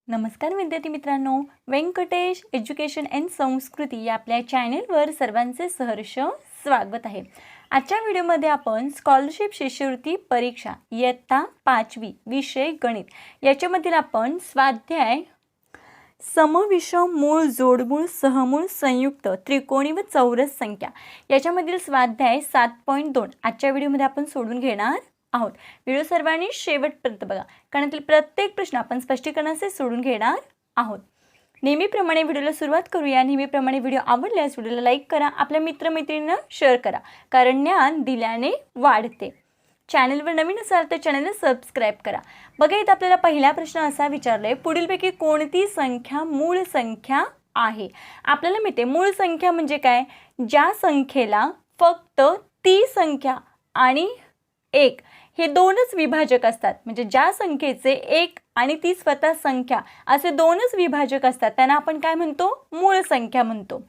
नमस्कार विद्यार्थी मित्रांनो, व्यंकटेश एज्युकेशन अँड संस्कृती या आपल्या चॅनेलवर सर्वांचे सहर्ष स्वागत आहे। आजच्या व्हिडिओमध्ये आपण स्कॉलरशिप शिष्यवृत्ती परीक्षा इयत्ता 5वी विषय गणित याच्यामधील आपण स्वाध्याय समविषम मूळ जोडमूळ सहमूळ संयुक्त त्रिकोणी व चौरस संख्या याच्यामधील स्वाध्याय 7.2 आजच्या व्हिडिओमध्ये आपण सोडून घेणार आहोत। व्हिडिओ सर्वांनी शेवटपर्यंत बघा, कारण यातील प्रत्येक प्रश्न आपण स्पष्टीकरणासह सोडून घेणार आहोत। नेहमीप्रमाणे व्हिडिओला सुरुवात करूया। नेहमीप्रमाणे व्हिडिओ आवडल्यास व्हिडिओला लाईक करा, आपल्या मित्रमैत्रिणींना शेअर करा, कारण ज्ञान दिल्याने वाढते। चॅनलवर नवीन असाल तर चॅनलला सबस्क्राइब करा। बघा, इथे आपल्याला पहिला प्रश्न असा विचारलाय, पुढीलपैकी कोणती संख्या मूळ संख्या आहे? आपल्याला माहिती आहे मूळ संख्या म्हणजे काय, ज्या संख्येला फक्त ती संख्या आणि 1 हे दोनच विभाजक असतात। म्हणजे ज्या संख्येचे 1 आणि ती स्वतः संख्या असे दोनच विभाजक असतात त्यांना आपण काय म्हणतो, मूळ संख्या म्हणतो।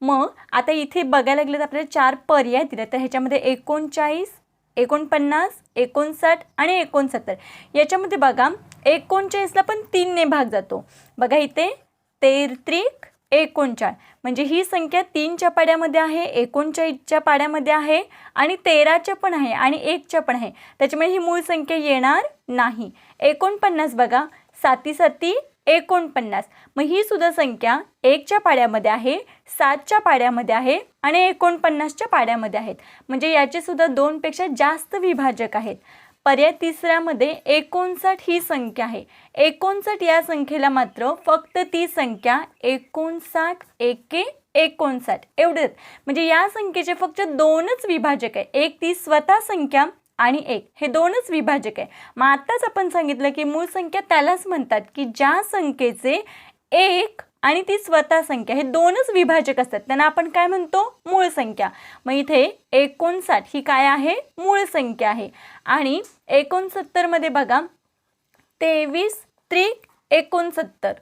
मग आता इथे बघायला लागले तर आपल्याला 4 पर्याय दिले, तर ह्याच्यामध्ये 39, 49, 59 आणि 69। याच्यामध्ये बघा 39ला पण 3 ने भाग जातो। बघा इथे 33 39 म्हणजे ही संख्या 3च्या पाड्यामध्ये आहे, 39च्या पाड्यामध्ये आहे आणि 13च्या पण आहे आणि 1च्या पण आहे, त्याच्यामुळे ही मूळ संख्या येणार नाही। 49 बघा 7 7 49, मग ही सुद्धा संख्या 1च्या पाड्यामध्ये आहे, 7च्या पाड्यामध्ये आहे आणि 49च्या पाड्यामध्ये आहेत, म्हणजे याचे सुद्धा 2 पेक्षा जास्त विभाजक आहेत। पर्याय तिसऱ्यामध्ये 59 ही संख्या आहे। 59 या संख्येला मात्र फक्त ती संख्या 59 एके 59 एवढेच, म्हणजे या संख्येचे फक्त 2च विभाजक आहे, एक ती स्वतः संख्या आणि 1 हे 2च विभाजक आहे। मग आताच आपण सांगितलं की मूळ संख्या त्यालाच म्हणतात की ज्या संख्येचे 1 आणि ती स्वतः संख्या हे 2च विभाजक असतात त्यांना आपण काय म्हणतो, मूळ संख्या। मग इथे 59 ही काय आहे, मूळ संख्या आहे। आणि 69 मध्ये बघा 23 त्रिक 69,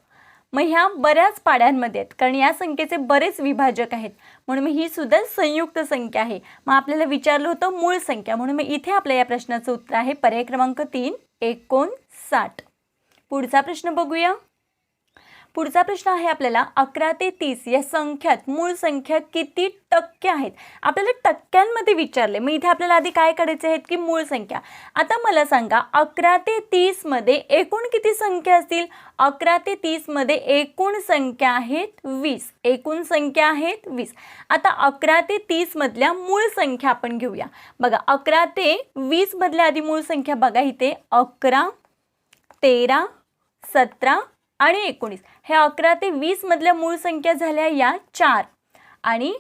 मग ह्या बऱ्याच पाड्यांमध्ये आहेत, कारण या संख्येचे बरेच विभाजक आहेत, म्हणून ही सुद्धा संयुक्त संख्या आहे। मग आपल्याला विचारलं होतं मूळ संख्या, म्हणून मग इथे आपल्या या प्रश्नाचं उत्तर आहे पर्याय क्रमांक 3 59। पुढचा प्रश्न बघूया। पुढचा प्रश्न आहे आपल्याला 11 ते 30 या संख्यात मूळ संख्या किती टक्के आहेत? आपल्याला टक्क्यांमध्ये विचारले, मग इथे आपल्याला आधी काय करायचे आहेत की मूळ संख्या। आता मला सांगा 11 ते 30 मध्ये एकूण किती संख्या असतील? 11 ते 30 मध्ये एकूण संख्या आहेत 20, एकूण संख्या आहेत 20। आता 11 ते 30 मधल्या मूळ संख्या आपण घेऊया। बघा 11 ते 20 मधल्या आधी मूळ संख्या बघा, इथे 11 13 17 आणि 19 हे 11 ते 20 मधल्या मूळ संख्या झाल्या या 4। आणि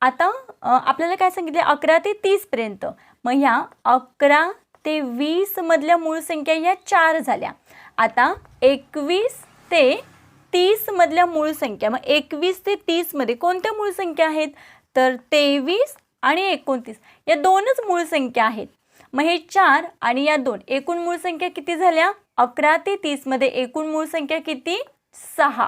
आता आपल्याला काय सांगितले 11 ते 30 पर्यंत, मग ह्या 11 ते 20 मधल्या मूळ संख्या या 4 झाल्या। आता 21 ते 30 मधल्या मूळ संख्या, मग 21 ते 30 मध्ये कोणत्या मूळ संख्या आहेत, तर 23 आणि 29 या 2च मूळ संख्या आहेत। मग हे 4 आणि या 2 एकूण मूळ संख्या किती झाल्या? 11 ते 30 मध्ये एकूण मूळ संख्या किती? 6।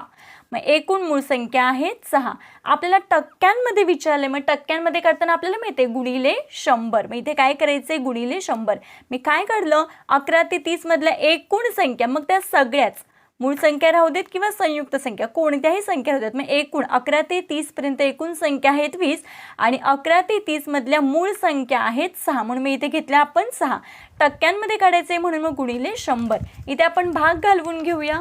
मग एकूण मूळ संख्या आहेत 6। आपल्याला टक्क्यांमध्ये विचारले, मग टक्क्यांमध्ये करताना आपल्याला माहिती आहे गुणिले 100। मग इथे काय करायचे, गुणिले 100। मी काय काढलं 11 ते 30 मधल्या एकूण संख्या, मग त्या सगळ्याच मूळ संख्या राहू देत किंवा संयुक्त संख्या कोणत्याही संख्या राहू देत, मग एकूण 11 ते 30 पर्यंत एकूण संख्या आहेत 20 आणि 11 ते 30 मधल्या मूळ संख्या आहेत 6, म्हणून मी इथे घेतल्या आपण 6। टक्क्यांमध्ये काढायचे म्हणून मग गुणिले 100। इथे आपण भाग घालवून घेऊया।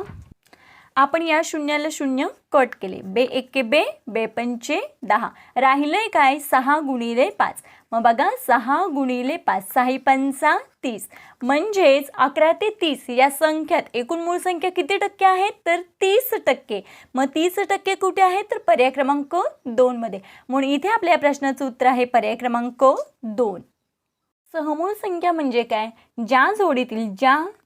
आपण या शून्याला शून्य कट केले, बे एके बे, बे पंचे 10, राहिलंय काय 6 गुणिले 5। मग बघा 6 गुणिले 5, 6 पंचा 30, म्हणजेच 11 ते 30 या संख्यात एकूण मूळ संख्या किती टक्के आहेत, तर 30%। मग 30% कुठे आहेत, तर पर्याय क्रमांक 2 मध्ये, म्हणून इथे आपल्या प्रश्नाचं उत्तर आहे पर्याय क्रमांक 2। सहमूळ संख्या म्हणजे काय, ज्या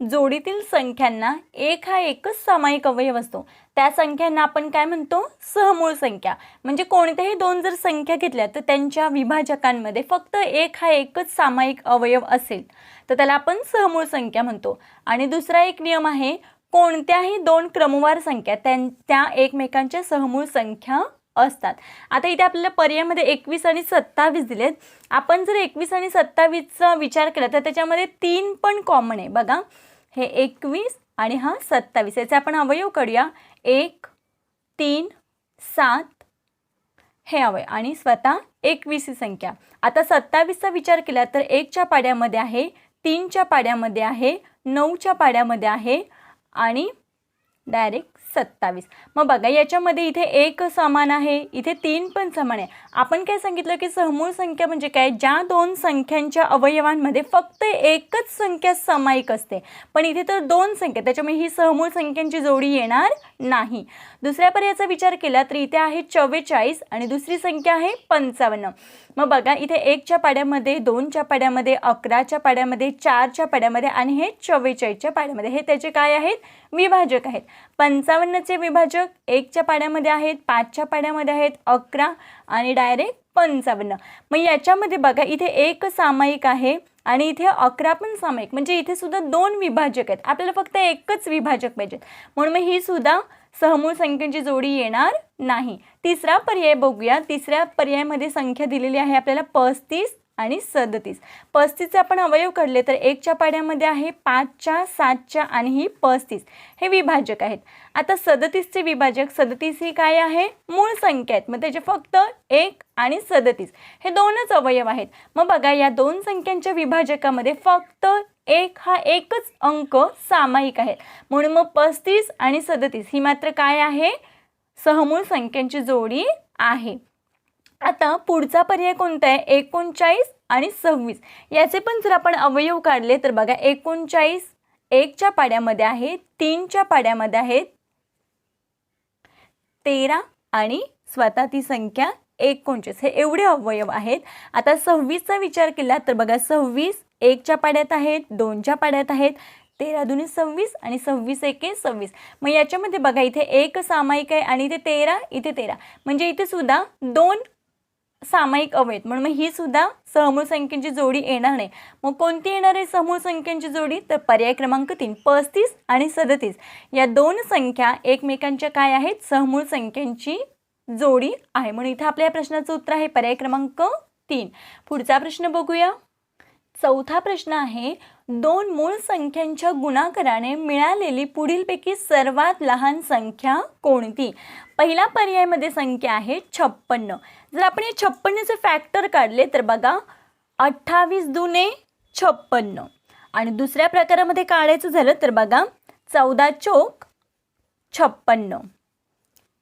जोडीतील संख्यांना एक हा एकच सामायिक अवयव असतो त्या संख्यांना आपण काय म्हणतो, सहमूळ संख्या। म्हणजे कोणत्याही 2 जर संख्या घेतल्या तर त्यांच्या विभाजकांमध्ये फक्त एक हा एकच सामायिक अवयव असेल तर त्याला आपण सहमूळ संख्या म्हणतो। आणि दुसरा एक नियम आहे, कोणत्याही 2 क्रमवार संख्या त्या एकमेकांच्या सहमूळ संख्या असतात। आता इथे आपल्याला पर्यायामध्ये 21 आणि 27 दिलेत। आपण जर 21 आणि 27 चा विचार केला तर त्याच्यामध्ये 3 पण कॉमन आहे। बघा हे 21 आणि हा 27. याचे आपण अवयव काढूया. 1, 3, 7 हे अवयव आणि स्वतः 21 ही संख्या. आता 27चा विचार केला तर 1च्या पाड्यामध्ये आहे, 3च्या पाड्यामध्ये आहे, 9च्या पाड्यामध्ये आहे आणि डायरेक्ट 27. मग बघा याच्यामध्ये इथे 1 समान आहे, इथे 3 पण समान आहे. आपण काय सांगितलं की सहमूळ संख्या म्हणजे काय, ज्या दोन संख्यांच्या अवयवांमध्ये फक्त एकच संख्या सामायिक असते. पण इथे तर दोन संख्या, त्याच्यामुळे ही सहमूळ संख्यांची जोडी येणार नाही. दुसऱ्या पर्यायाचा विचार केला तर इथे आहे 44 आणि दुसरी संख्या आहे 55. मग बघा इथे 1च्या पाड्यामध्ये, 2च्या पाड्यामध्ये, 11च्या पाड्यामध्ये, 4च्या पाड्यामध्ये आणि हे 44च्या पाड्यामध्ये, हे त्याचे काय आहेत, विभाजक आहेत. 55चे विभाजक 1च्या पाड्यामध्ये आहेत, 5च्या पाड्यामध्ये आहेत, 11 आणि डायरेक्ट 55. मग याच्यामध्ये बघा इथे 1 सामायिक आहे आणि इथे 11 पण सामायिक, म्हणजे इथे सुद्धा 2 विभाजक आहेत. आपल्याला फक्त एकच विभाजक पाहिजे, म्हणून मग ही सुद्धा सहमूळ संख्यांची जोडी येणार नाही. तिसरा पर्याय बघूया. तिसऱ्या पर्यायामध्ये संख्या दिलेली आहे आपल्याला 35 आणि 37. 35चे आपण अवयव काढले तर 1च्या पाड्यामध्ये आहे, 5च्या, 7च्या आणि ही 35 हे विभाजक आहेत. आता 37चे विभाजक, 37 ही काय आहे, मूळ संख्या आहेत. मग त्याचे फक्त 1 आणि 37 हे दोनच अवयव आहेत. मग बघा या दोन संख्यांच्या विभाजकामध्ये फक्त 1 हा एकच अंक सामायिक आहे, म्हणून मग 35 आणि 37 ही मात्र काय आहे, सहमूळ संख्यांची जोडी आहे. आता पुढचा पर्याय कोणता आहे, 39 आणि 26. याचे पण जर आपण अवयव काढले तर बघा 39 1च्या पाड्यामध्ये आहे, 3च्या पाड्यामध्ये आहे, 13 आणि स्वतः ती संख्या 39 हे एवढे अवयव आहेत. आता 26चा विचार केला तर बघा 26 1च्या पाड्यात आहेत, 2च्या पाड्यात आहेत, 13 दुनी 26 आणि 26 एके 26. मग याच्यामध्ये बघा इथे 1 सामायिक आहे आणि इथे 13, इथे 13, म्हणजे इथे सुद्धा 2 सामायिक अवयव, म्हणून मग ही सुद्धा सहमूळ संख्यांची जोडी येणार नाही. मग कोणती येणार आहे सहमूळ संख्यांची जोडी, तर पर्याय क्रमांक 3 35 आणि 37 या दोन संख्या एकमेकांच्या काय आहेत, सहमूळ संख्यांची जोडी आहे. म्हणून इथे आपल्या प्रश्नाचं उत्तर आहे पर्याय क्रमांक 3. पुढचा प्रश्न बघूया. चौथा प्रश्न आहे, दोन मूळ संख्यांच्या गुणाकाराने मिळालेली पुढीलपैकी सर्वात लहान संख्या कोणती. पहिला पर्यायामध्ये संख्या आहे 56. जर आपण हे 56चे फॅक्टर काढले तर बघा 28 दुने 56 आणि दुसऱ्या प्रकारामध्ये काढायचं झालं तर बघा 14 चोक 56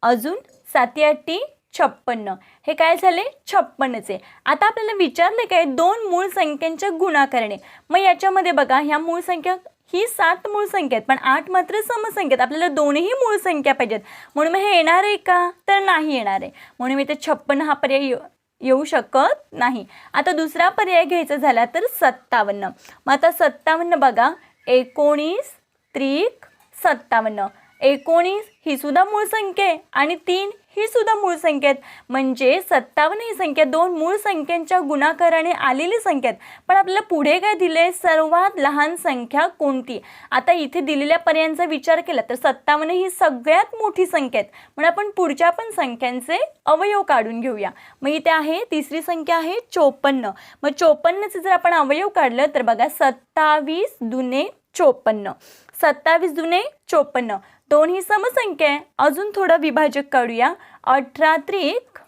अजून 7 8 56 हे काय झाले 56चे. आता आपल्याला विचारले काय दोन मूळ संख्यांच्या गुणाकाराने. मग याच्यामध्ये बघा ह्या मूळ संख्या ही 7 मूळ संख्या आहेत पण 8 मात्र समसंख्या आहेत. आपल्याला दोन्ही मूळ संख्या पाहिजेत, म्हणून मग हे येणार आहे का, तर नाही येणार आहे, म्हणून मी ते 56 हा पर्याय येऊ शकत नाही. आता दुसरा पर्याय घ्यायचा झाला तर 57. मग आता 57 बघा 19 त्रिक 57, 19 ही सुद्धा मूळ संख्या आहे आणि 3 ही सुद्धा मूळ संख्या आहेत, म्हणजे 57 ही संख्या दोन मूळ संख्यांच्या गुणाकाराने आलेली संख्या आहेत. पण आपल्याला पुढे काय दिले, सर्वात लहान संख्या कोणती. आता इथे दिलेल्या पर्यायांचा विचार केला तर 57 ही सगळ्यात मोठी संख्या आहे, म्हणून आपण पुढच्या पण संख्यांचे अवयव काढून घेऊया. मग इथे आहे तिसरी संख्या आहे 54. मग 54चे जर आपण अवयव काढलं तर बघा 27 दुने 54, 27 दुने 54, दोन ही समसंख्या आहे. अजून थोडं विभाजक काढूया 18 त्रिक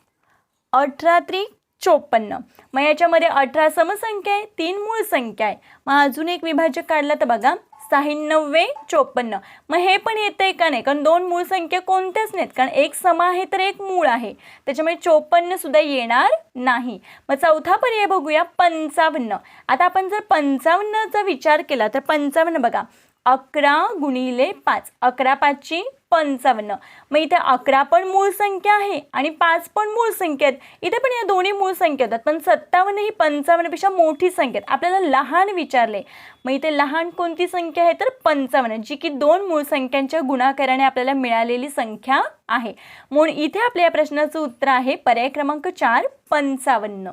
54. मग याच्यामध्ये 18 समसंख्या आहे, 3 मूळ संख्या आहे. मग अजून एक विभाजक काढला तर बघा 96 54. मग हे पण येतंय का नाही, कारण दोन मूळ संख्या कोणत्याच नाहीत, कारण एक सम आहे तर एक मूळ आहे, त्याच्यामुळे 54 सुद्धा येणार नाही. मग चौथा पर्याय बघूया 55. आता आपण जर 55चा विचार केला तर 55 बघा 11 गुणिले 5, 11 5 55. मग इथे 11 पण मूळ संख्या आहे आणि 5 पण मूळ संख्या आहेत. इथे पण या दोन्ही मूळ संख्या होतात, पण 57 ही 55 पेक्षा मोठी संख्या आहे. आपल्याला लहान विचारले, मग इथे लहान कोणती संख्या आहे तर 55, जी की दोन मूळ संख्यांच्या गुणाकाराने आपल्याला मिळालेली संख्या आहे. म्हणून इथे आपल्या या प्रश्नाचं उत्तर आहे पर्याय क्रमांक 4 55.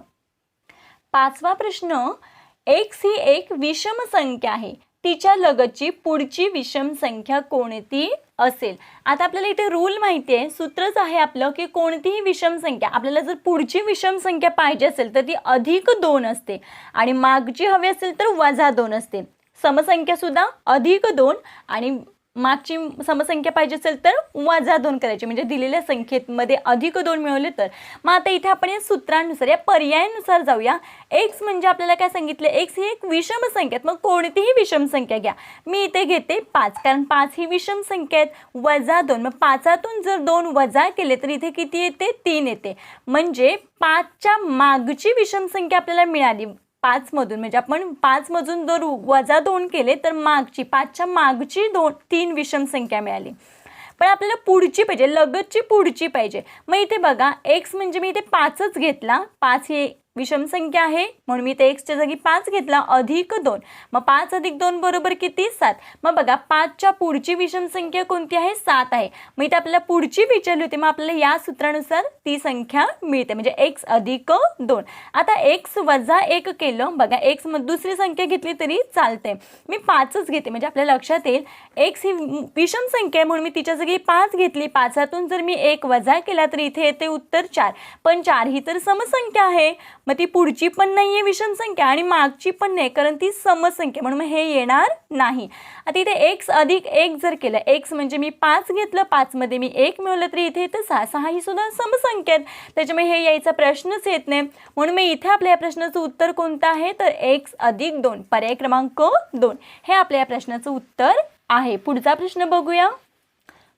पाचवा प्रश्न, x ही एक विषम संख्या आहे, तिच्या लगतची पुढची विषम संख्या कोणती असेल. आता आपल्याला इथे रूल माहिती आहे, सूत्रच आहे आपलं की कोणतीही विषम संख्या आपल्याला जर पुढची विषम संख्या पाहिजे असेल तर ती +2 असते आणि मागची हवी असेल तर -2 असते. समसंख्या सुद्धा +2 आणि मागची समसंख्या पाहिजे असेल तर -2 करायची, म्हणजे दिलेल्या संख्येमध्ये +2 मिळवले तर. मग आता इथे आपण या सूत्रानुसार या पर्यायानुसार जाऊया. x म्हणजे आपल्याला काय सांगितले, x ही एक विषम संख्या आहे. मग कोणतीही विषम संख्या घ्या. मी इथे घेते 5, कारण 5 ही विषम संख्या आहे. -2, मग 5तून जर 2 वजा केले तर इथे किती येते, 3 येते. म्हणजे 5च्या मागची विषम संख्या आपल्याला मिळाली 5 मधून, म्हणजे आपण 5 मधून जर -2 केले तर मागची 5च्या मागची 3 विषम संख्या मिळाली. पण आपल्याला पुढची पाहिजे, लगतची पुढची पाहिजे. मग इथे बघा x म्हणजे मी इथे 5च घेतला, 5 ही विषम संख्या आहे म्हणून मी इथे xच्या जागी 5 घेतला +2. मग 5 + 2 बरोबर किती, 7. मग बघा 5च्या पुढची विषम संख्या कोणती आहे, 7 आहे. मग इथे आपल्याला पुढची विचारली होती, मग आपल्याला या सूत्रानुसार ती संख्या मिळते, म्हणजे x + 2. आता x - 1 केलं, बघा x मध्ये दुसरी संख्या घेतली तरी चालते. मी 5च घेते, म्हणजे आपल्या लक्षात येईल x ही विषम संख्या आहे म्हणून मी तिच्या जागी 5 घेतली. 5तून जर मी 1 वजा केला तर इथे येते उत्तर 4. पण 4 ही तर समसंख्या आहे, मग ती पुढची पण नाहीये विषम संख्या आणि मागची पण नाही, कारण ती समसंख्या, म्हणून हे येणार नाही. आता इथे x + 1 जर केलं, x म्हणजे मी 5 घेतलं, 5 मध्ये मी 1 मिळवलं तरी इथे येतं 6. 6 ही सुद्धा समसंख्या आहेत, त्याच्यामुळे हे यायचा प्रश्नच येत नाही. म्हणून मी इथे आपल्या या प्रश्नाचं उत्तर कोणतं आहे, तर x + 2, पर्याय क्रमांक 2 हे आपल्या या प्रश्नाचं उत्तर आहे. पुढचा प्रश्न बघूया.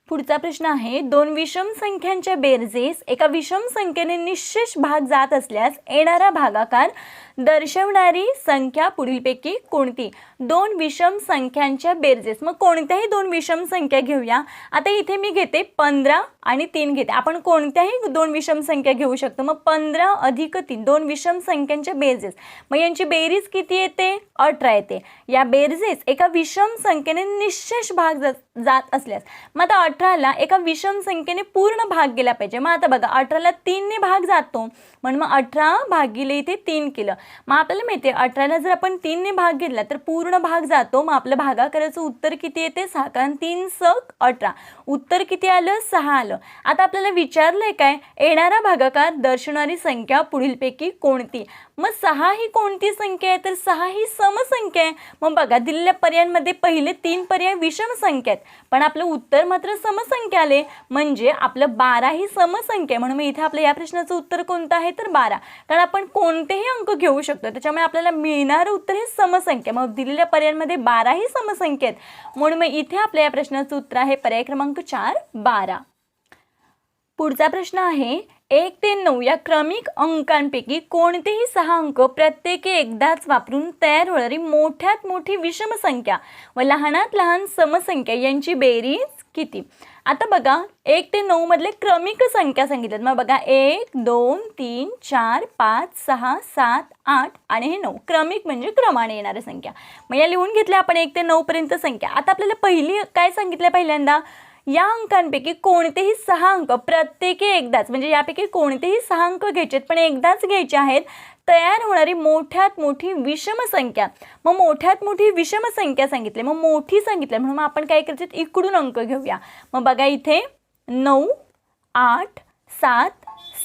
पुढचा प्रश्न आहे, 2 विषम संख्यांच्या बेरजेस एका विषम संख्येने निश्चेष भाग जात असल्यास येणारा भागाकार दर्शवणारी संख्या पुढीलपैकी कोणती. 2 विषम संख्यांच्या बेरजेस, मग कोणत्याही 2 विषम संख्या घेऊया. आता इथे मी घेते 15 आणि 3 घेते. आपण कोणत्याही 2 विषम संख्या घेऊ शकतो. मग 15 + 3 2 विषम संख्यांच्या बेरजेस, मग यांची बेरीज किती येते, 18 येते. या बेरजेस एका विषम संख्येने निश्चेष भाग जात असल्यास, मग आता 18ला एका विषम संख्येने पूर्ण भाग गेला पाहिजे. मग आता बघा 18ला 3 ने भाग जातो, म्हणून मग 18 भागिले इथे 3 केलं. मग आपल्याला माहिती आहे 18ला जर आपण 3 ने भाग घेतला तर पूर्ण भाग जातो. मग आपलं भागाकाराचं उत्तर किती येते, 6, कारण 3 × 18. उत्तर किती आलं, 6 आलं. आता आपल्याला विचारलंय काय, येणारा भागाकार दर्शवणारी संख्या पुढीलपैकी कोणती. मग 6 ही कोणती संख्या आहे, तर 6 ही समसंख्या आहे. मग बघा दिलेल्या पर्यायांमध्ये पहिले 3 पर्याय विषम संख्या आहेत, पण आपलं उत्तर मात्र समसंख्या आले, म्हणजे आपलं 12 ही समसंख्या आहे. म्हणून इथे आपल्या या प्रश्नाचं उत्तर कोणतं आहे, तर 12. कारण आपण कोणतेही अंक घेऊ शकतो, त्याच्यामुळे आपल्याला मिळणारं उत्तर हे समसंख्या. मग दिलेल्या पर्यायांमध्ये 12 ही समसंख्या आहेत, म्हणून मग इथे आपल्या या प्रश्नाचं उत्तर आहे पर्याय क्रमांक 4, 12. पुढचा प्रश्न आहे, 1 ते 9 या क्रमिक अंकांपैकी कोणतेही 6 अंक प्रत्येकी एकदाच वापरून तयार होणारी मोठ्यात मोठी विषम संख्या व लहानात लहान समसंख्या यांची बेरीज किती. आता बघा 1 ते 9 मधले क्रमिक संख्या सांगितल्यात. मग बघा 1 2 3 4 5 6 7 8 आणि हे 9 क्रमिक म्हणजे क्रमाने येणाऱ्या संख्या. मग या लिहून घेतल्या आपण 1 ते 9 पर्यंत संख्या. आता आपल्याला पहिली काय सांगितलं, पहिल्यांदा या अंकांपैकी कोणतेही 6 अंक प्रत्येकी एकदाच, म्हणजे यापैकी कोणतेही 6 अंक घ्यायचे पण एकदाच घ्यायचे आहेत, तयार होणारी मोठ्यात मोठी विषम संख्या. मग मोठ्यात मोठी विषम संख्या सांगितली, मग मोठी सांगितलं म्हणून आपण काय करायचं, इकडून अंक घेऊया. मग बघा इथे 9 8 7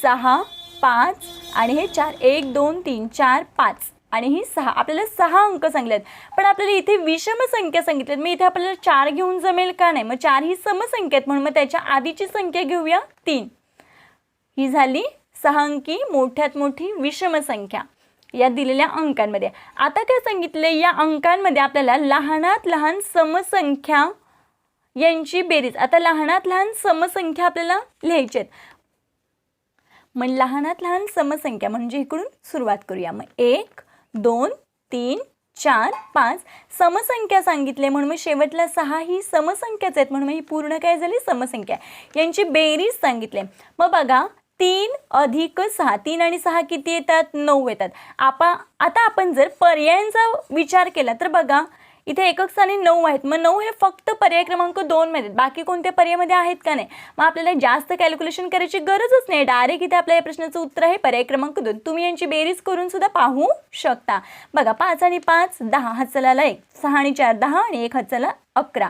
6 5 आणि हे 4 1 2 3 4 5 आणि ही 6, आपल्याला 6 अंक सांगितलेत. पण आपल्याला इथे विषम संख्या सांगितल्यात. मी इथे आपल्याला 4 घेऊन जमेल का, नाही. मग 4 ही समसंख्या आहेत, म्हणून मग त्याच्या आधीची संख्या घेऊया 3. ही झाली 6 अंकी मोठ्यात मोठी विषम संख्या या दिलेल्या अंकांमध्ये. आता काय सांगितले, या अंकांमध्ये आपल्याला लहानात लहान समसंख्या यांची बेरीज. आता लहानात लहान समसंख्या आपल्याला लिहायची आहेत. मग लहानात लहान समसंख्या म्हणजे इकडून सुरुवात करूया. मग 1 2 3 4 5 समसंख्या सांगितले, म्हणून मग शेवटला 6 ही समसंख्याच आहेत, म्हणून ही पूर्ण काय झाली, समसंख्या. यांची बेरीज सांगितले. मग बघा 3 + 6, 3 आणि 6 किती येतात, 9 येतात. आता आपण जर पर्यायांचा विचार केला तर बघा इथे एकक स्थानी 9 आहेत. मग 9 हे फक्त पर्याय क्रमांक 2 मध्ये, बाकी कोणत्या पर्यायामध्ये आहेत का नाही. मग आपल्याला जास्त कॅल्क्युलेशन करायची गरजच नाही, डायरेक्ट इथे आपल्या या प्रश्नाचं उत्तर आहे पर्याय क्रमांक 2. तुम्ही यांची बेरीज करून सुद्धा पाहू शकता. बघा 5 आणि 5 10, हातचलाला 1, 6 आणि 4 10 आणि 1 हातचला 11,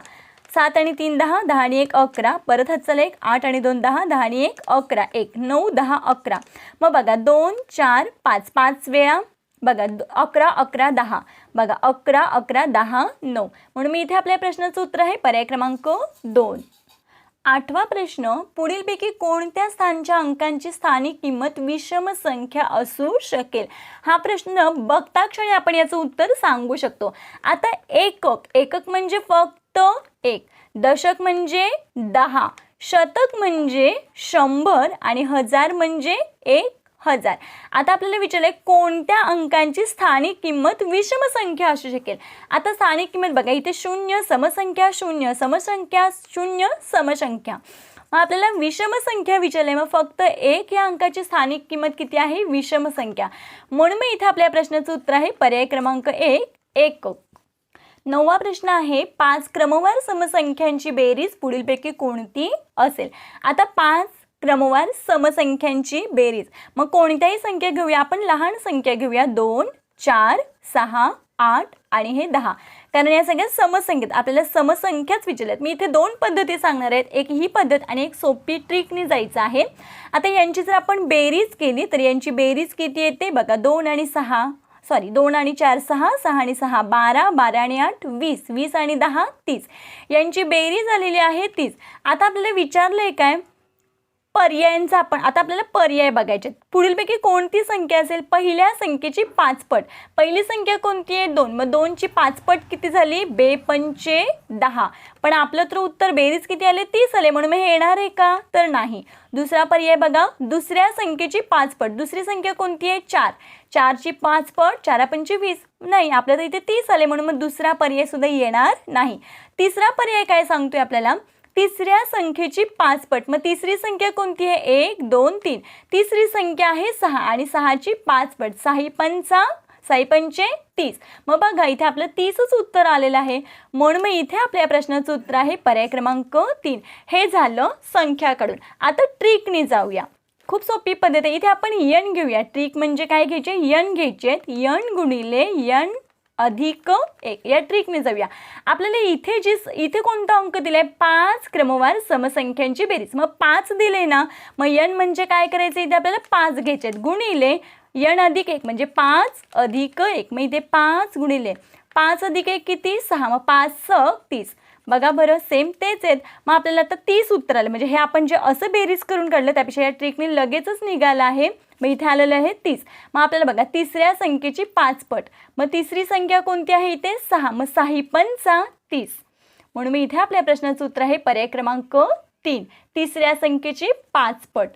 7 आणि 3 10, 10 आणि 1 11, परत हातचला 1, 8 आणि 2 10, 10 आणि 1 11, 1 9 10 11. मग बघा 2 4 5 5 वेळा बघा 11 11 10, बघा 11 11 10 9, म्हणून मी इथे आपल्या प्रश्नाचं उत्तर आहे पर्याय क्रमांक 2. 8वा प्रश्न, पुढीलपैकी कोणत्या स्थानच्या अंकांची स्थानिक किंमत विषम संख्या असू शकेल. हा प्रश्न बघता क्षणी आपण याचं उत्तर सांगू शकतो. आता एकक म्हणजे फक्त 1, दशक म्हणजे 10, शतक म्हणजे 100 आणि हजार म्हणजे 1000. आता आपल्याला विचारलंय कोणत्या अंकांची स्थानिक किंमत विषम संख्या असू शकेल. आता स्थानिक किंमत बघा, इथे 0 समसंख्या 0 समसंख्या 0 समसंख्या. मग आपल्याला विषम संख्या विचारले, मग फक्त 1 या अंकाची स्थानिक किंमत किती आहे, विषम संख्या. म्हणून मग इथे आपल्या प्रश्नाचं उत्तर आहे पर्याय क्रमांक 1 एकक. 9वा प्रश्न आहे, 5 क्रमवार समसंख्यांची बेरीज पुढीलपैकी कोणती असेल. आता 5 क्रमवार समसंख्यांची बेरीज, मग कोणत्याही संख्या घेऊया आपण, लहान संख्या घेऊया 2 4 6 8 आणि हे 10, कारण या सगळ्या समसंख्येत आपल्याला समसंख्याच विचारल्यात. मी इथे 2 पद्धती सांगणार आहेत, एक ही पद्धत आणि एक सोपी ट्रिकने जायचं आहे. आता यांची जर आपण बेरीज केली तर यांची बेरीज किती येते बघा, 2 आणि 4 6, 6 आणि 6 12, 12 आणि 8 20, 20 आणि 10 30, यांची बेरीज झालेली आहे 30. आता आपल्याला विचारलंय काय, पर्यायांचा आपण आता आपल्याला पर्याय बघायचे. पुढीलपैकी कोणती संख्या असेल पहिल्या संख्येची 5 पट. पहिली संख्या कोणती आहे 2, मग 2 ची 5 पट किती झाली, 2 पंचे 10, पण आपलं तर उत्तर बेरीज किती आले 30 आले, म्हणून हे येणार आहे का, तर नाही. दुसरा पर्याय बघा, दुसऱ्या संख्येची 5 पट. दुसरी संख्या कोणती आहे 4, 4 ची 5 पट 4 पंचे 20, नाही आपल्याला इथे 30 आले, म्हणून मग दुसरा पर्याय सुद्धा येणार नाही. तिसरा पर्याय काय सांगतोय आपल्याला, तिसऱ्या संख्येची 5 पट. मग तिसरी संख्या कोणती आहे 1 2 3, तिसरी संख्या आहे 6 आणि 6 ची 5 पट, 6 पंचे 30. मग बघा इथे आपलं 30च उत्तर आलेलं आहे, म्हणून मग इथे आपल्या प्रश्नाचं उत्तर आहे पर्याय क्रमांक 3. हे झालं संख्याकडून. आता ट्रिकने जाऊया, खूप सोपी पद्धत आहे. इथे आपण n घेऊया. ट्रिक म्हणजे काय घ्यायचे, n घ्यायचे, n गुणिले n अधिक 1 या ट्रिकने जाऊया. आपल्याला इथे कोणता अंक दिलाय, 5 क्रमवार समसंख्यांची बेरीज. मग 5 दिले ना, मग n म्हणजे काय करायचं, इथे आपल्याला 5 घ्यायचे आहेत, गुणिले n अधिक 1 म्हणजे 5 अधिक 1. मग इथे 5 गुणिले 5 अधिक 1 किती 6, मग 5 6 30. बघा बरं सेम तेच आहेत. मग आपल्याला आता 30 उत्तर आलं, म्हणजे हे आपण जे असं बेरीज करून काढलं त्यापेक्षा या ट्रिकने लगेचच निघालं आहे. मग इथे आलेलं आहे 30. मग आपल्याला बघा तिसऱ्या संख्येची 5 पट, मग तिसरी संख्या कोणती आहे इथे 6, मग 6 पंचा 30, म्हणून मी इथे आपल्या प्रश्नाचं उत्तर आहे पर्याय क्रमांक 3, तिसऱ्या संख्येची 5 पट.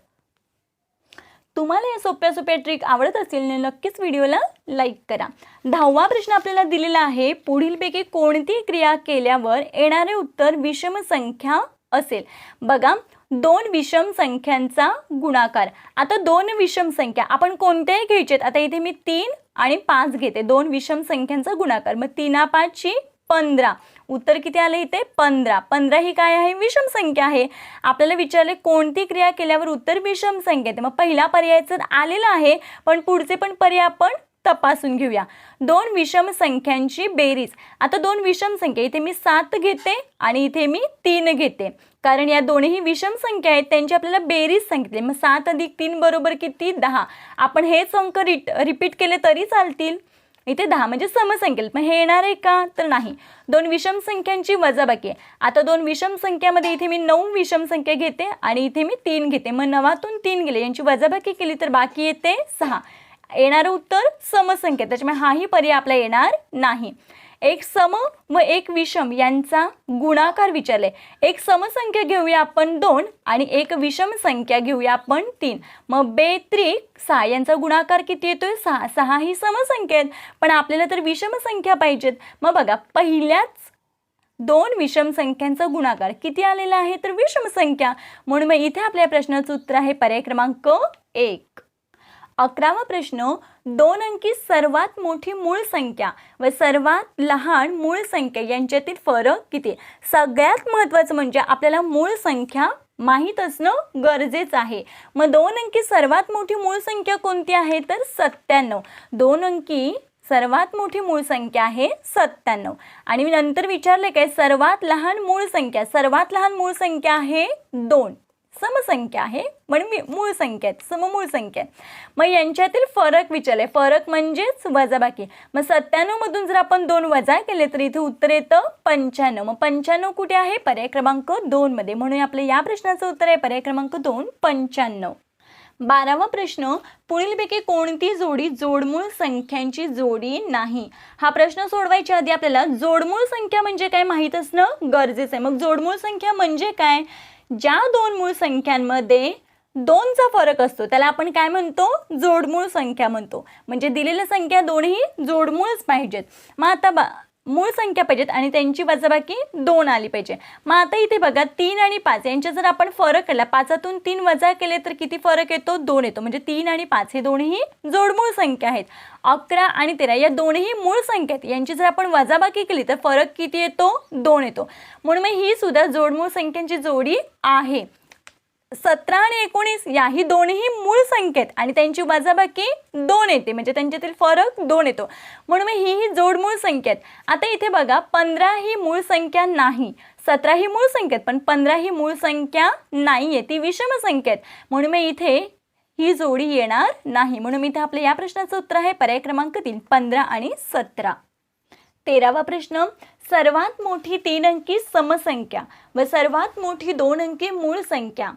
तुम्हाला या सोप्या ट्रिक आवडत असतील नक्कीच व्हिडिओला लाईक करा. 10वा प्रश्न आपल्याला दिलेला आहे, पुढीलपैकी कोणती क्रिया केल्यावर येणारे उत्तर विषम संख्या असेल. बघा 2 विषम संख्यांचा गुणाकार. आता 2 विषम संख्या आपण कोणत्याही घ्यायचेत. आता इथे मी 3 आणि 5 घेते, 2 विषम संख्यांचा गुणाकार, मग 3 5 ची 15. उत्तर किती आले इथे 15. 15 ही काय आहे, विषम संख्या आहे. आपल्याला विचारले कोणती क्रिया केल्यावर उत्तर विषम संख्या येते. मग पहिला पर्यायचं आलेला आहे, पण पुढचे पण पर्याय आपण तपासून घेऊया. 2 विषम संख्यांची बेरीज. आता 2 विषम संख्या, इथे मी 7 घेते आणि इथे मी 3 घेते, कारण या दोन्ही विषम संख्या आहेत, त्यांची आपल्याला बेरीज सांगितली. मग 7 अधिक 3 बरोबर किती 10. आपण हेच अंक रिपीट केले तरी चालतील. इथे 10 म्हणजे समसंख्येत, मग हे येणार आहे का, तर नाही. 2 विषम संख्यांची वजाबाकी आहे. आता 2 विषम संख्यामध्ये इथे मी 9 विषम संख्या घेते आणि इथे मी 3 घेते, मग 9तून 3 गेले, यांची वजाबाकी केली तर बाकी येते 6. येणारं उत्तर समसंख्या, त्याच्यामुळे हाही पर्याय आपला येणार नाही. एक सम व एक विषम यांचा गुणाकार विचारले. एक समसंख्या घेऊया आपण 2 आणि एक विषम संख्या घेऊया आपण 3. मग 2 त्रिक 6 यांचा गुणाकार किती येतोय 6. 6 ही समसंख्या आहेत, पण आपल्याला तर विषम संख्या पाहिजेत. मग बघा पहिल्याच 2 विषम संख्यांचा गुणाकार किती आलेला आहे, तर विषम संख्या, म्हणून मग इथे आपल्या प्रश्नाचं उत्तर आहे पर्याय क्रमांक 1. 11वा प्रश्न, 2 अंकी सर्वात मोठी मूळ संख्या व सर्वात लहान मूळ संख्या यांच्यातील फरक किती. सगळ्यात महत्त्वाचं म्हणजे आपल्याला मूळ संख्या माहीत असणं गरजेचं आहे. मग 2 अंकी सर्वात मोठी मूळ संख्या कोणती आहे, तर 97. 2 अंकी सर्वात मोठी मूळ संख्या आहे 97. आणि नंतर विचारले काय सर्वात लहान मूळ संख्या. सर्वात लहान मूळ संख्या आहे 2. समसंख्या आहे, म्हणजे मूळ संख्या आहेत, सममूळ संख्या आहे. मग यांच्यातील फरक विचारले, फरक म्हणजेच वजाबाकी. मग 97 मधून जर आपण 2 वजा केले तर इथे उत्तर येतं 95. मग 95 कुठे आहे? पर्याय क्रमांक 2 मध्ये. म्हणून आपल्या या प्रश्नाचं उत्तर आहे पर्याय क्रमांक 2, 95. 12वा प्रश्न, पुढीलपैकी कोणती जोडी जोडमूळ संख्यांची जोडी नाही? हा प्रश्न सोडवायच्या आधी आपल्याला जोडमूळ संख्या म्हणजे काय माहीत असणं गरजेचं आहे. मग जोडमूळ संख्या म्हणजे काय? ज्या दोन मूळ संख्यांमध्ये 2चा फरक असतो त्याला आपण काय म्हणतो? जोडमूळ संख्या म्हणतो. म्हणजे दिलेल्या संख्या दोन्ही जोडमूळच पाहिजेत. मग आता मूळ संख्या पाहिजेत आणि त्यांची वजाबाकी 2 आली पाहिजे. मग आता इथे बघा 3 आणि 5 यांच्या जर आपण फरक केला, 5तून 3 वजा केले तर किती फरक येतो? 2 येतो. म्हणजे 3 आणि 5 हे दोन्ही जोडमूळ संख्या आहेत. 11 आणि 13 या दोन्ही मूळ संख्या आहेत. यांची जर आपण वजाबाकी केली तर फरक किती येतो? 2 येतो. म्हणून मग ही सुद्धा जोडमूळ संख्यांची जोडी आहे. 17 आणि 19 याही दोन्ही मूळ संख्या आहेत आणि त्यांची वजाबाकी 2 येते, म्हणजे त्यांच्यातील फरक 2 येतो. म्हणून ही जोडमूळ संख्या आहेत. आता इथे बघा 15 ही मूळ संख्या नाही, 17 ही मूळ संख्या आहेत पण 15 ही मूळ संख्या नाहीये, ती विषम संख्या आहेत. म्हणून मग इथे ही जोडी येणार नाही. म्हणून इथे आपल्या या प्रश्नाचं उत्तर आहे पर्याय क्रमांक 3, 15 आणि 17. 13वा प्रश्न, सर्वात मोठी 3 अंकी समसंख्या व सर्वात मोठी 2 अंकी मूळ संख्या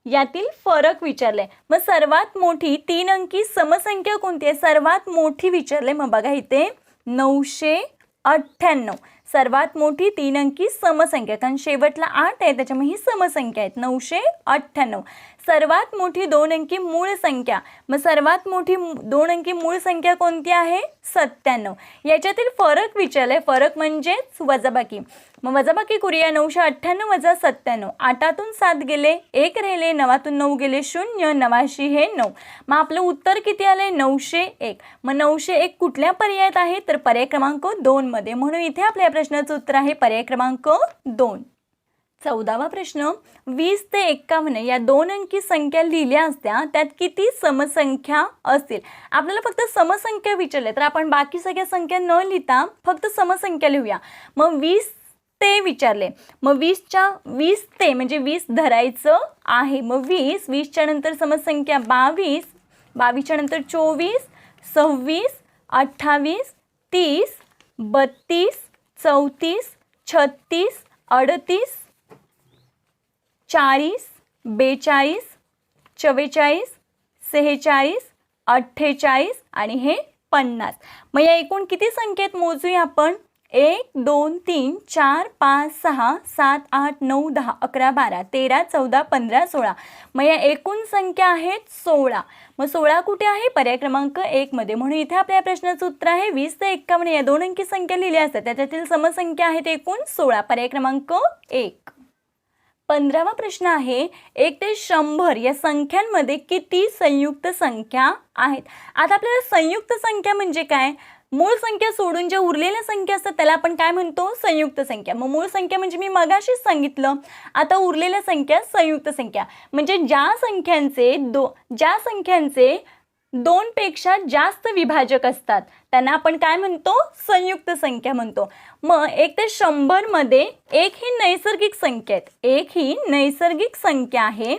यातील फरक विचारले. मग सर्वात मोठी 3 अंकी समसंख्या कोणती आहे? सर्वात मोठी विचारले. मग बघा इथे 998 सर्वात मोठी 3 अंकी समसंख्या, कारण शेवटला 8 आहे त्याच्यामुळे ही समसंख्या आहेत. 998 सर्वात मोठी 2 अंकी मूळ संख्या. मग सर्वात मोठी 2 अंकी मूळ संख्या कोणती आहे? 97. याच्यातील फरक विचारले, फरक म्हणजेच वजाबाकी. मग वजाबाकी करूया. 998 वजा 97, 8तून 7 गेले, 1 राहिले, 9तून 9 गेले 0, 89 हे 9. मग आपलं उत्तर किती आले? 901. मग 901 कुठल्या पर्यायात आहे? तर पर्याय क्रमांक 2 मध्ये. म्हणून इथे आपल्या प्रश्नाचं उत्तर आहे पर्याय क्रमांक 2. 14वा प्रश्न, 20 ते 51 या 2 अंकी संख्या लिहिल्या असत्या त्यात किती समसंख्या असतील? आपल्याला फक्त समसंख्या विचारले तर आपण बाकी सगळ्या संख्या न लिहिता फक्त समसंख्या लिहूया. मग 20 ते विचारले, मग 20 ते म्हणजे 20 धरायचं आहे. मग 20च्या नंतर समसंख्या 22, 22च्या नंतर 24, 26, 28, 30, 32, 34, 36, 38, 40, 42, 44, 46, 48 आणि हे 50. मग या एकूण किती संख्येत मोजूया आपण? 1, 2, 3, 4, 5, 6, 7, 8, 9, 10, 11, 12, 13, 14, 15, 16. मग या एकूण संख्या आहेत 16. मग 16 कुठे आहे? पर्याय क्रमांक 1 मध्ये. म्हणून इथे आपल्या प्रश्नाचं उत्तर आहे 20 ते 51 या 2 अंकी संख्या लिहिल्या असतात त्याच्यातील समसंख्या आहेत एकूण 16, पर्याय क्रमांक 1. 15वा प्रश्न आहे, 1 ते 100 या संख्यांमध्ये किती संयुक्त संख्या आहेत? आता आपल्याला संयुक्त संख्या म्हणजे काय? मूळ संख्या सोडून ज्या उरलेल्या संख्या असतात त्याला आपण काय म्हणतो? संयुक्त संख्या. मग मूळ संख्या म्हणजे मी मगाशीच सांगितलं. आता उरलेल्या संख्या संयुक्त संख्या. म्हणजे ज्या संख्यांचे 2 पेक्षा जास्त विभाजक असतात त्यांना आपण काय म्हणतो? संयुक्त संख्या म्हणतो. मग 1 ते 100 मध्ये 1 ही नैसर्गिक संख्या आहे, 1 ही नैसर्गिक संख्या आहे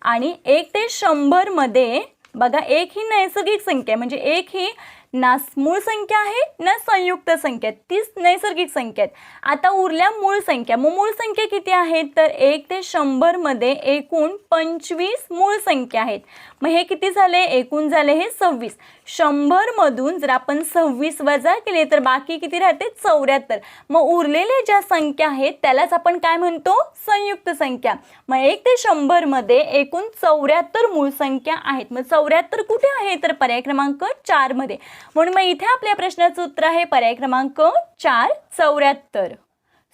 आणि 1 ते 100 मध्ये बघा 1 ही नैसर्गिक संख्या म्हणजे 1 ही ना मूळ संख्या आहे ना संयुक्त संख्या, तीच नैसर्गिक संख्या आहेत. आता उरल्या मूळ संख्या. मग मूळ संख्या किती आहेत? तर 1 ते 100 मध्ये एकूण 25 मूळ संख्या आहेत. मग हे किती झाले? एकूण झाले हे 26. 100 मधून जर आपण 26 वजा केले तर बाकी किती राहते? 74. मग उरलेल्या ज्या संख्या आहेत त्यालाच आपण काय म्हणतो? संयुक्त संख्या. मग 1 ते 100 मध्ये एकूण 74 मूळ संख्या आहेत. मग 74 कुठे आहे? तर पर्याय क्रमांक 4 मध्ये. म्हणून मग इथे आपल्या प्रश्नाचं उत्तर आहे पर्याय क्रमांक 4, 74.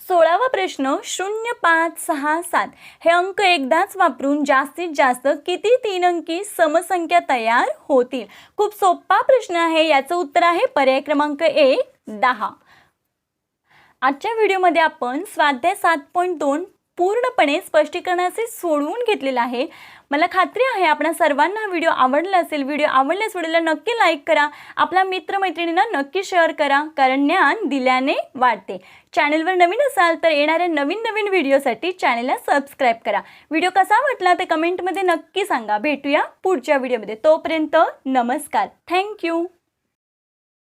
16वा प्रश्न, 0, 5, 6, 7 हे अंक एकदाच वापरून जास्तीत जास्त किती 3 अंकी समसंख्या तयार होतील? खूप सोपा प्रश्न आहे. याचं उत्तर आहे पर्याय क्रमांक 1, 10. आजच्या व्हिडिओमध्ये आपण स्वाध्याय 7.2 पूर्णपणे स्पष्टीकरणाचे सोडवून घेतलेलं आहे। मला खात्री आहे आपणा सर्वांना हा व्हिडिओ आवडला असेल। व्हिडिओ आवडल्यास व्हिडिओला नक्की लाईक करा, आपल्या मित्रमैत्रिणींना नक्की शेअर करा, कारण ज्ञान दिल्याने वाढते। चॅनलवर नवीन असाल तर येणाऱ्या नवीन व्हिडिओसाठी चॅनलला सबस्क्राईब करा। व्हिडिओ कसा वाटला ते कमेंटमध्ये नक्की सांगा। भेटूया पुढच्या व्हिडिओमध्ये, तोपर्यंत नमस्कार, थँक्यू।